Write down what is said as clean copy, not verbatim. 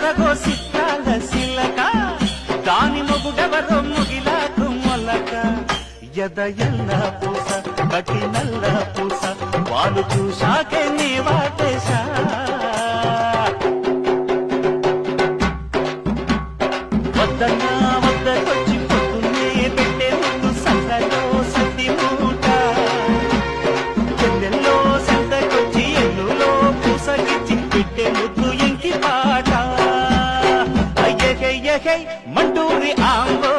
అదగో సిత్రాల సిలక దాని మొగుడెవరో ముగిలాకు మొలక ఎద ఎల్ల పూస కటి నల్ల పూస వాళ్ళు చూశాకే నీ వాటేశా వద్దన్నా వద్దకొచ్చి పొద్దున్నే పెట్టే ముందు సంతలో సత్తి మూట చెల్లెల్లో సంతకొచ్చి ఎల్లులో పూసకిచ్చి పెట్టే ముద్దు ఎంకి పాట అయ్యహై మంటూరి ఆంబో